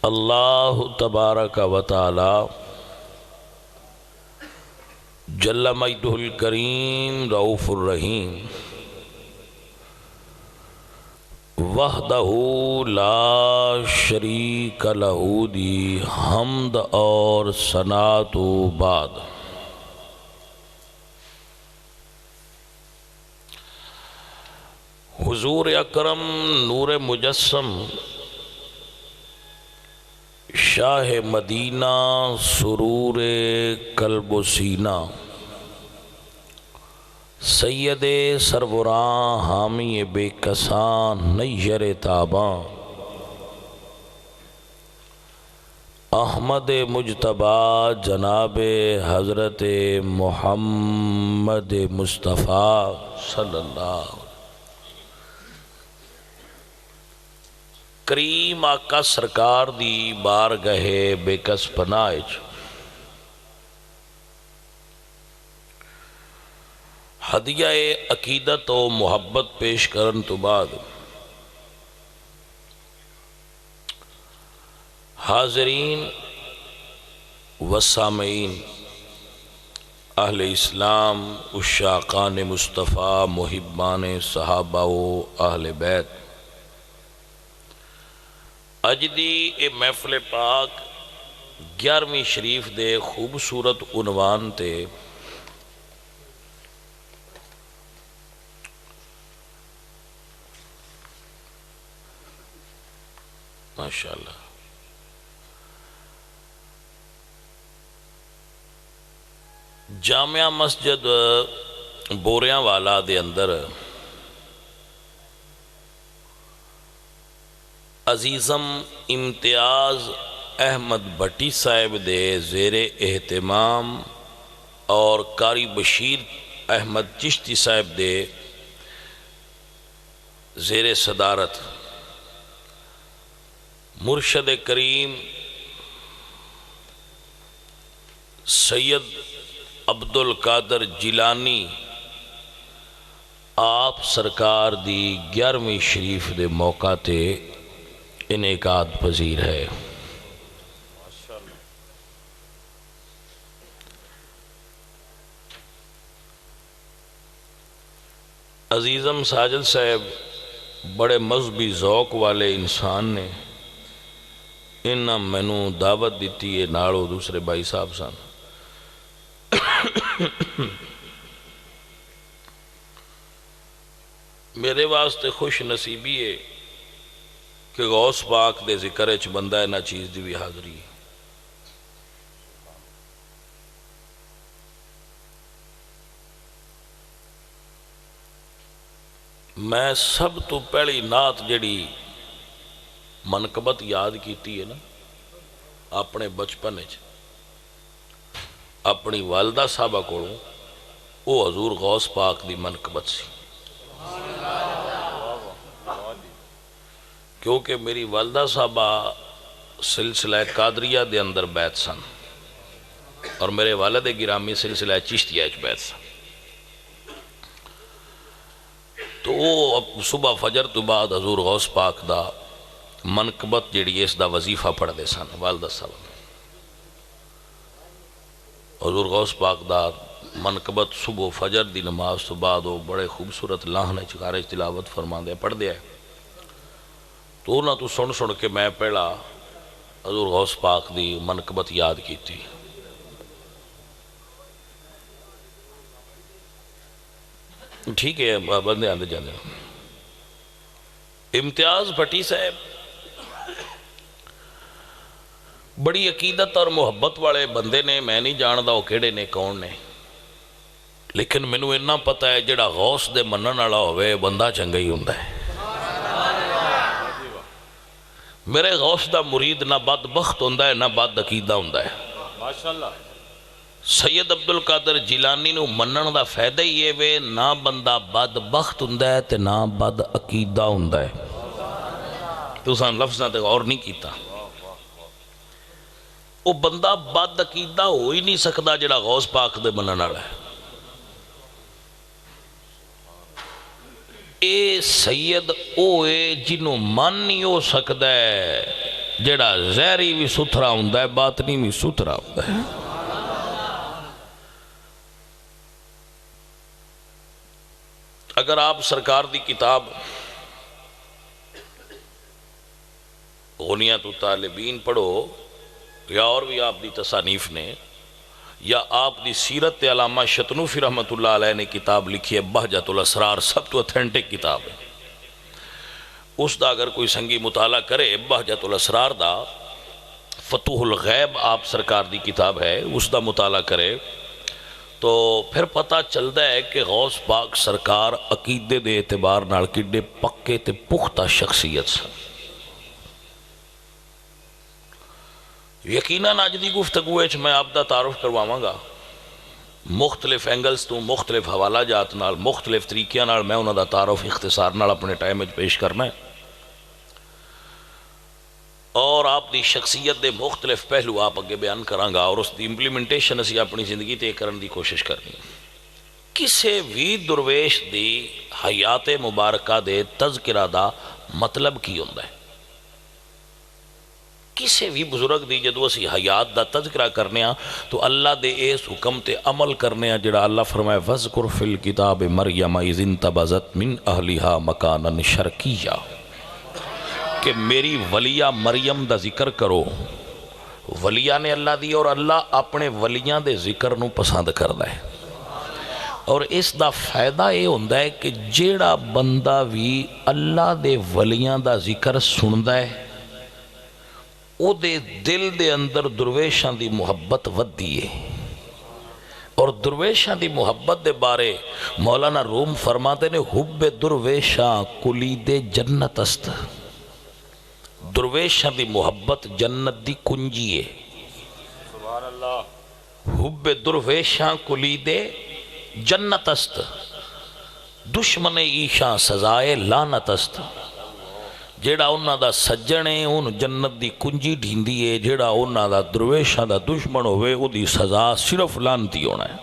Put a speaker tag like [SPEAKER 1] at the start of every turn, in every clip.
[SPEAKER 1] اللہ تبارک و تعالی جل مجدہ الکریم رؤوف الرحیم وحدہ لا شریک لہ دی حمد اور ثنا تو بعد حضور اکرم نور مجسم شاہ مدینہ سرور قلب و سینہ سید سربراں حامی بے کساں نیر تاباں احمد مجتبیٰ جناب حضرت محمد مصطفیٰ صلی اللہ کریم آقا سرکار دی بارگاہ بے کس پناہ ہدیہ عقیدت و محبت پیش کرن تو بعد حاضرین و سامعین اہل اسلام عشاقان مصطفیٰ محبان صحابہ و اہل بیت اج دی اے محفل پاک 11ویں شریف دے خوبصورت عنوان تے ماشاءاللہ جامعہ مسجد بوریاں والا دے اندر عزیزم امتیاز احمد بھٹی صاحب دے زیر اہتمام اور قاری بشیر احمد چشتی صاحب دے زیر صدارت مرشد کریم سید عبدالقادر جیلانی آپ سرکار دی 11ویں شریف دے موقع تے انعقاد پذیر ہے عزیزم ساجد صاحب بڑے مذہبی ذوق والے انسان نے انہاں مینوں دعوت دیتی ہے نالو دوسرے بھائی صاحب سن میرے واسطے خوش نصیبی ہے کہ غوث پاک دے ذکر اچ بندہ ہے نہ چیز دی بھی حاضری میں سب تو پہلی نعت جڑی منقبت یاد کیتی ہے نا اپنے بچپن اچ اپنی والدہ صاحبہ کولوں وہ حضور غوث پاک دی منقبت سی کیونکہ میری والدہ صاحبہ سلسلہ قادریہ دے اندر بیت سن اور میرے والد گرامی سلسلہ چشتیہ اچ بیت سن تو وہ صبح فجر تو بعد حضور غوث پاک دا منقبت جڑی اس دا وظیفہ پڑھ دے سن والدہ صاحبہ حضور غوث پاک دا منقبت صبح فجر دی نماز تو بعد وہ بڑے خوبصورت لاہنے چکارج تلاوت فرما دے پڑھ دیا ہے تو نہ تو سن کے میں پہلا حضور غوث پاک دی منقبت یاد کی تھی ٹھیک ہے بندے آندے جاندے امتیاز بھٹی صاحب بڑی عقیدت اور محبت والے بندے نے میں نہیں جاندہ وہ کیڑے نے کون نے لیکن مینوں اتنا پتہ ہے جڑا غوث دے منن والا ہوئے بندہ چنگا ہی ہوندا ہے میرے غوث دا مرید نہ بدبخت ہوندا ہے نہ بد عقیدہ ہوندا ہے ماشاءاللہ سید عبدالقادر جیلانی نو منن دا فائدہ ہی ہے وے نہ بندہ بدبخت ہوندا ہے تے نہ بد عقیدہ ہوندا ہے تو سان لفظاں تے غور نہیں کیتا وہ بندہ بد عقیدہ ہو ہی نہیں سکتا جڑا غوث پاک دے منن والا ہے اے سید اوے جنوں من نہیں ہو سکتا ہے جڑا ظاہری بھی ستھرا ہوندا ہے باطنی بھی ستھرا ہوندا ہے. اگر آپ سرکار دی کتاب غنیت الطالبین پڑھو یا اور بھی آپ دی تصانیف نے یا آپ دی سیرت علامہ شتنوفی رحمت اللہ علیہ نے کتاب لکھی ہے بہجت الاسرار، سب تو اتھینٹک کتاب ہے. اس دا اگر کوئی سنگی مطالعہ کرے بہجت الاسرار دا، فتوح الغیب آپ سرکار دی کتاب ہے، اس دا مطالعہ کرے تو پھر پتہ چلتا ہے کہ غوث پاک سرکار عقیدے دے اعتبار نال کڈے پکے تے پختہ شخصیت سن. یقیناً اج دی گفتگو وچ میں آپ دا تعارف کرواواں گا مختلف اینگلز تو، مختلف حوالہ جات نال، مختلف طریقیاں نال میں انہاں دا تعارف اختصار نال اپنے ٹائم وچ پیش کرنا ہے، اور آپ دی شخصیت دے مختلف پہلو آپ اگے بیان کراں گا اور اس دی امپلیمنٹیشن اسی اپنی زندگی تے کرن دی کوشش کرنی. کسے بھی درویش دی حیات مبارکہ دے تذکرہ دا مطلب کی ہوندا ہے؟ کسے بھی بزرگ دی جدو اسی حیات دا تذکرہ کرنے ہاں تو اللہ دے اس حکم تے عمل کرنے ہاں جڑا اللہ فرمائے وَذْكُرْ فِي الْكِتَابِ مَرْيَمَ إِذِ انْتَبَذَتْ مِنْ أَهْلِهَا مَكَانًا شَرْقِيًّا، کہ میری ولیہ مریم دا ذکر کرو. ولیہ نے اللہ دی اور اللہ اپنے ولیاں دے ذکر نو پسند کردا ہے. اور اس دا فائدہ یہ ہوندا ہے کہ جیڑا بندہ بھی اللہ دے ولیاں دا ذکر سندا ہے او دے دل دے اندر درویشاں دی محبت ودی ہے. اور درویشاں دی محبت دے بارے مولانا روم فرماتے نے حب درویشاں کلید جنت است. درویشاں دی محبت جنت دی کنجی ہے. سبحان اللہ. حب درویشاں کلید جنت است، دشمن ایشاں سزائے لانت است. جیڑا انہاں دا سجن ہے ان جنت دی کنجی ڈھیندی ہے، جیڑا انہاں دا درویشاں دا دشمن ہوئے او دی سزا صرف لانتی ہونا ہے.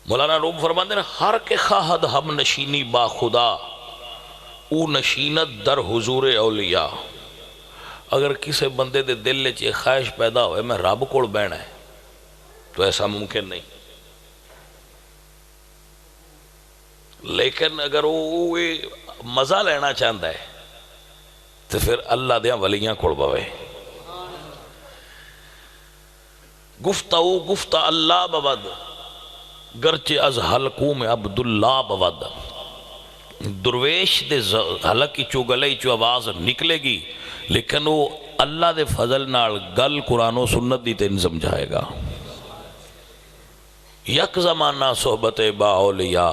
[SPEAKER 1] مولانا روم فرماتے ہیں ہر کے خواہد ہم نشینی با خدا او نشینت در حضور اولیاء. اگر کسی بندے دے دل لے چے خواہش پیدا ہوئے میں رب کوڑ بینا ہے تو ایسا ممکن نہیں. لیکن اگر وہ مزہ لینا چاہتا ہے تو پھر اللہ دیاں ولیاں کوڑ بوے. گفتاو گفتہ اللہ بود گرچہ از حلقوں میں عبداللہ بود. درویش دے حلق کی چو گلے چو آواز نکلے گی لیکن وہ اللہ دے فضل نال گل قرآن و سنت دی تین سمجھائے گا. یک زمانہ صحبت با اولیاء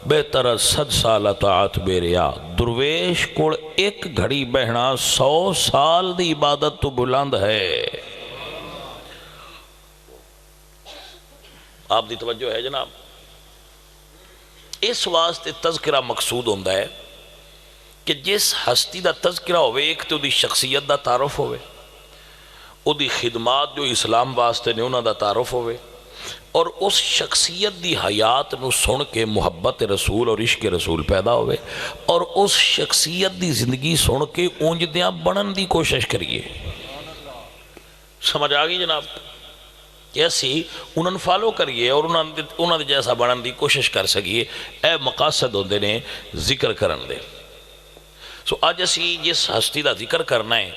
[SPEAKER 1] بہتر 100 سال اطاعت بے ریا. درویش کوڑ ایک گھڑی بہنا 100 سال دی عبادت تو بلند ہے. آپ دی توجہ ہے جناب؟ اس واسطے تذکرہ مقصود ہوندہ ہے کہ جس ہستی دا تذکرہ ہوئے ایک تو دی شخصیت دا تعارف ہوئے، او دی خدمات جو اسلام واسطے نے انہاں دا تعارف ہوئے، اور اس شخصیت دی حیات نو سن کے محبت رسول اور عشق رسول پیدا ہوئے، اور اس شخصیت دی زندگی سن کے اونج دیاں بنن دی کوشش کریے. سمجھ آگئی جناب؟ ایسی انہوں فالو کریے اور انہوں نے جیسا بنن دی کوشش کر سکیے. اے مقاصد ہوندے نے ذکر کرن دے. سو آج اسی جس ہستی دا ذکر کرنا ہے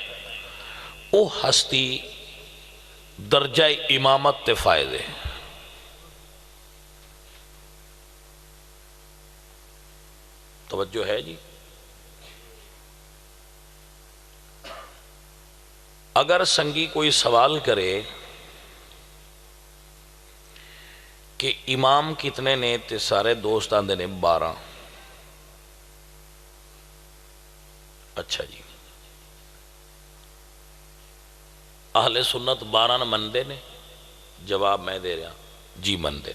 [SPEAKER 1] او ہستی درجہ امامت تے فائدے. توجہ ہے جی؟ اگر سنگی کوئی سوال کرے کہ امام کتنے نے تے سارے دوست آندے نے 12. اچھا جی، اہل سنت 12 مندے نے؟ جواب میں دے رہا جی مندے.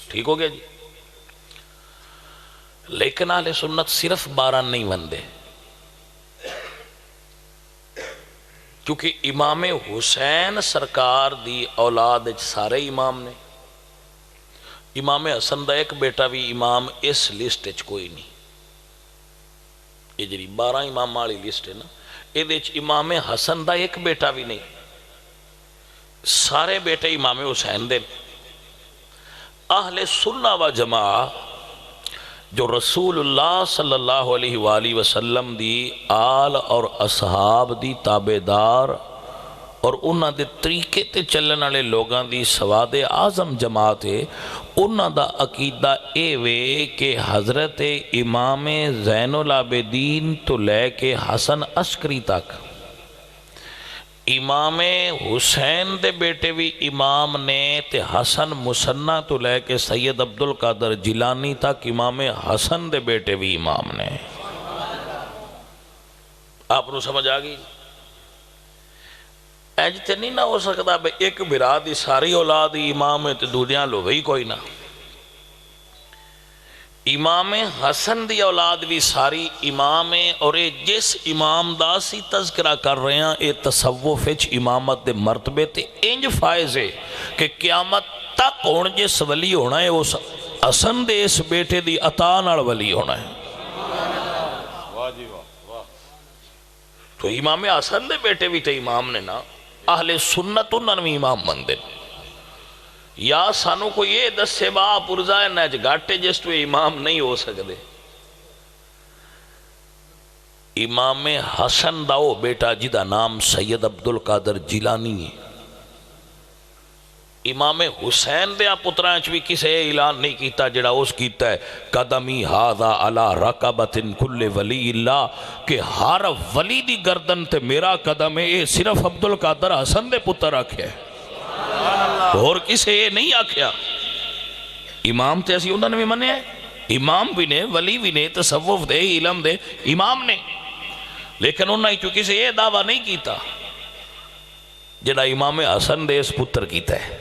[SPEAKER 1] ٹھیک ہو گیا جی؟ لیکن اہل سنت صرف 12 نہیں مندے، کیونکہ امام حسین سرکار دی اولاد سارے امام نے. امام حسن دا ایک بیٹا بھی امام اس لسٹ کوئی نہیں. یہ جی 12 امام والی لسٹ ہے نا، یہ امام حسن دا ایک بیٹا بھی نہیں، سارے بیٹے امام حسین دے۔ اہل سنہ و جماعہ جو رسول اللہ صلی اللہ علیہ وآلہ وسلم دی آل اور اصحاب دی تابعدار اور انہاں دے طریقے تے چلن والے لوگاں دی سواد اعظم جماعت ہے، انہاں دا عقیدہ اے وے کہ حضرت امام زین العابدین تو لے کے حسن عسکری تک، امام حسین دے بیٹے بھی امام نے، تے حسن مصنع تو لے کے سید عبدالقادر جیلانی تک امام حسن دے بیٹے بھی امام نے۔ آپ نو سمجھ آگئی؟ ایج تے نہیں نہ ہو سکتا بے ایک برا دی ساری اولاد امام ہے تے دنیا لو بھئی کوئی نہ۔ امام حسن دی اولاد بھی ساری امام ہے، اور جس امام دا سی تذکرہ کر رہے ہیں اے تصوف اچ امامت دے مرتبے تے انج فائز ہے کہ قیامت تک ہون جس ولی ہونا ہے اس حسن دے اس بیٹے دی عطا نال ولی ہونا ہے۔ تو امام حسن دے بیٹے بھی تے امام نے نا، اہل سنت انہوں نے امام مندے، یا سانو کو یہ دس با پرزائے نیج گاٹے جس تو امام نہیں ہو سکتے۔ امام حسن داؤ بیٹا جدا نام سید عبدالقادر جیلانی ہے، امام حسین دیا پترانچ بھی کسے اعلان نہیں کیتا جڑا اس کیتا ہے قدمی ہاذا علی رقبت کل ولی اللہ، کہ ہر ولی دی گردن تے میرا قدم ہے، یہ صرف عبدالقادر حسن دے پتر آکھے اور کسے یہ نہیں آکھیا۔ امام تے اسی انہوں نے بھی منے ہیں، امام بھی نے، ولی بھی نے، تصوف دے، علم دے امام نے، لیکن انہوں نے چونکہ سے یہ دعویٰ نہیں کیتا جڑا امام حسن دے اس پتر کیتا ہے،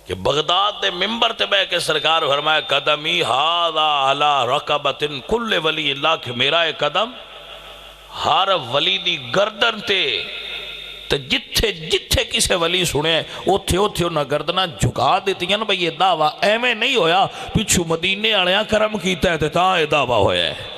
[SPEAKER 1] کہ بغداد دے ممبر تے بے کے سرکار فرمایا قدمی ہاذا علی رقبت کل ولی اللہ، کہ میرا ایک قدم ہر ولی دی گردن تے، تو جتھے جتھے کسے ولی سنے اوتھے اوتھے انہاں گردنہ جھکا دیتی ہیں بھئی یہ دعویٰ ایمیں نہیں ہویا، پچھو مدینے آلیاں کرم کیتا ہے تاں یہ دعویٰ ہویا ہے۔